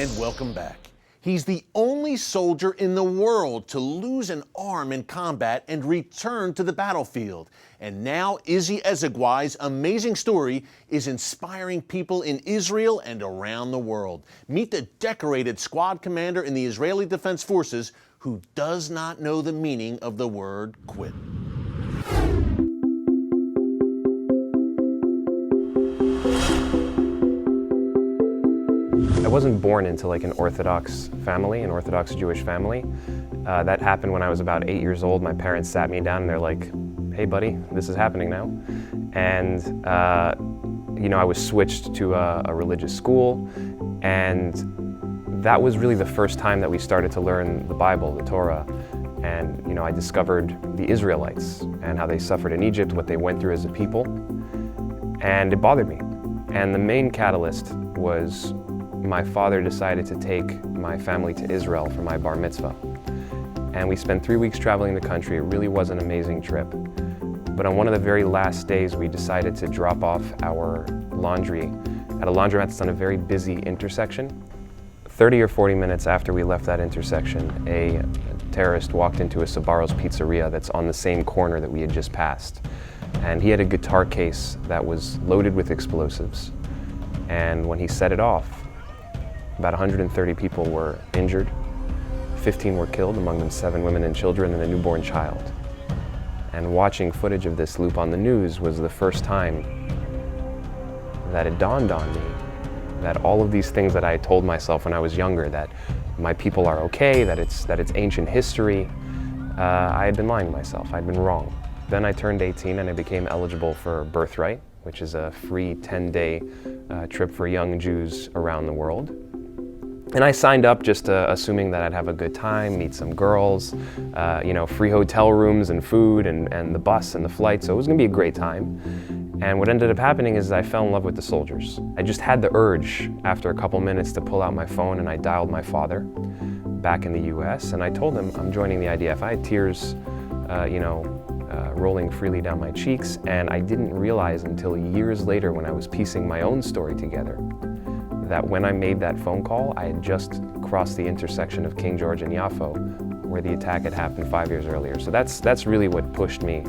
And welcome back. He's the only soldier in the world to lose an arm in combat and return to the battlefield. And now Izzy Ezegwai's amazing story is inspiring people in Israel and around the world. Meet the decorated squad commander in the Israeli Defense Forces who does not know the meaning of the word quit. I wasn't born into like an Orthodox family, an Orthodox Jewish family. That happened when I was about 8 years old. My parents sat me down and they're like, hey buddy, this is happening now. And I was switched to a religious school, and that was really the first time that we started to learn the Bible, the Torah. And I discovered the Israelites and how they suffered in Egypt, what they went through as a people. And it bothered me. And the main catalyst was my father decided to take my family to Israel for my bar mitzvah. And we spent 3 weeks traveling the country. It really was an amazing trip. But on one of the very last days, we decided to drop off our laundry at a laundromat that's on a very busy intersection. 30 or 40 minutes after we left that intersection, a terrorist walked into a Sbarro's pizzeria that's on the same corner that we had just passed. And he had a guitar case that was loaded with explosives. And when he set it off, about 130 people were injured, 15 were killed, among them 7 women and children and a newborn child. And watching footage of this loop on the news was the first time that it dawned on me that all of these things that I had told myself when I was younger, that my people are okay, that it's ancient history, I had been lying to myself, I'd been wrong. Then I turned 18 and I became eligible for Birthright, which is a free 10-day trip for young Jews around the world. And I signed up just assuming that I'd have a good time, meet some girls, free hotel rooms and food and the bus and the flight, so it was gonna be a great time. And what ended up happening is I fell in love with the soldiers. I just had the urge after a couple minutes to pull out my phone, and I dialed my father back in the US, and I told him I'm joining the IDF. I had tears, rolling freely down my cheeks, and I didn't realize until years later when I was piecing my own story together that when I made that phone call, I had just crossed the intersection of King George and Yaffo, where the attack had happened 5 years earlier. So that's really what pushed me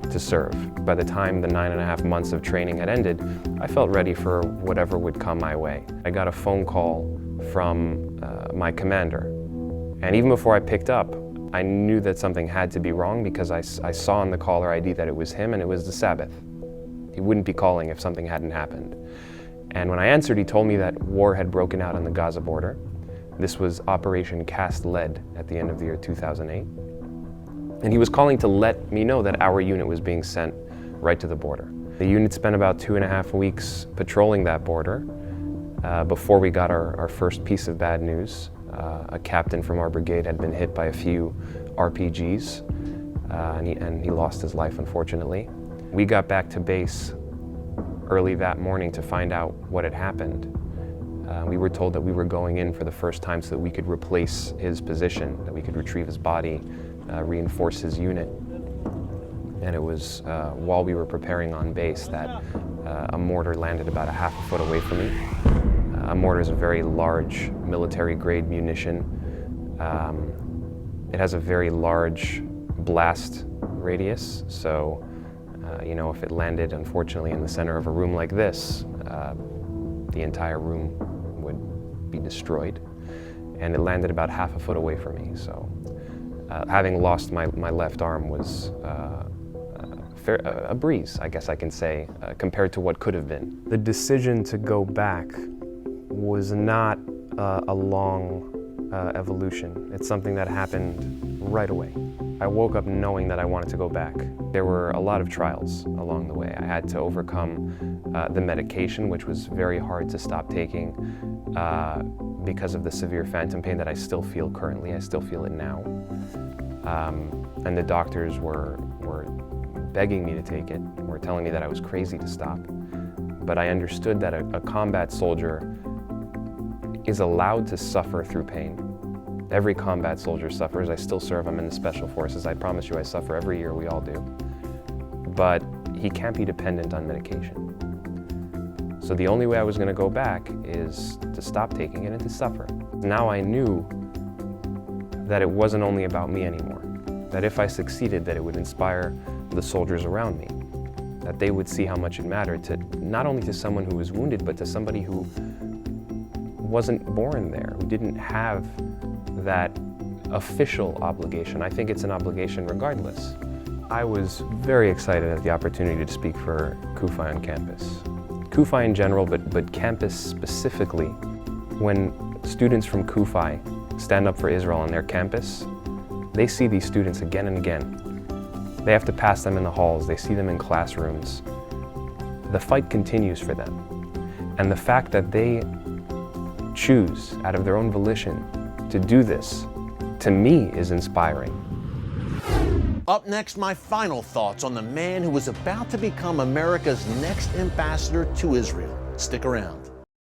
to serve. By the time the 9.5 months of training had ended, I felt ready for whatever would come my way. I got a phone call from my commander, and even before I picked up, I knew that something had to be wrong because I saw on the caller ID that it was him and it was the Sabbath. He wouldn't be calling if something hadn't happened. And when I answered, he told me that war had broken out on the Gaza border. This was Operation Cast Lead at the end of the year 2008. And he was calling to let me know that our unit was being sent right to the border. The unit spent about 2.5 weeks patrolling that border before we got our first piece of bad news. A captain from our brigade had been hit by a few RPGs, and he lost his life, unfortunately. We got back to base early that morning to find out what had happened. We were told that we were going in for the first time so that we could replace his position, that we could retrieve his body, reinforce his unit. And it was while we were preparing on base that a mortar landed about a half a foot away from me. A mortar is a very large military-grade munition. It has a very large blast radius, so if it landed, unfortunately, in the center of a room like this, the entire room would be destroyed. And it landed about half a foot away from me, so having lost my left arm was a breeze, I guess I can say, compared to what could have been. The decision to go back was not a long evolution. It's something that happened right away. I woke up knowing that I wanted to go back. There were a lot of trials along the way. I had to overcome the medication, which was very hard to stop taking because of the severe phantom pain that I still feel currently. I still feel it now. And the doctors were begging me to take it, were telling me that I was crazy to stop. But I understood that a combat soldier is allowed to suffer through pain. Every combat soldier suffers. I still serve. I'm in the Special Forces. I promise you I suffer every year. We all do. But he can't be dependent on medication. So the only way I was going to go back is to stop taking it and to suffer. Now I knew that it wasn't only about me anymore, that if I succeeded, that it would inspire the soldiers around me, that they would see how much it mattered to not only to someone who was wounded, but to somebody who wasn't born there, who didn't have that official obligation. I think it's an obligation regardless. I was very excited at the opportunity to speak for CUFI on campus. CUFI in general, but campus specifically. When students from CUFI stand up for Israel on their campus, they see these students again and again. They have to pass them in the halls, they see them in classrooms. The fight continues for them. And the fact that they choose, out of their own volition, to do this, to me, is inspiring. Up next, my final thoughts on the man who was about to become America's next ambassador to Israel. Stick around.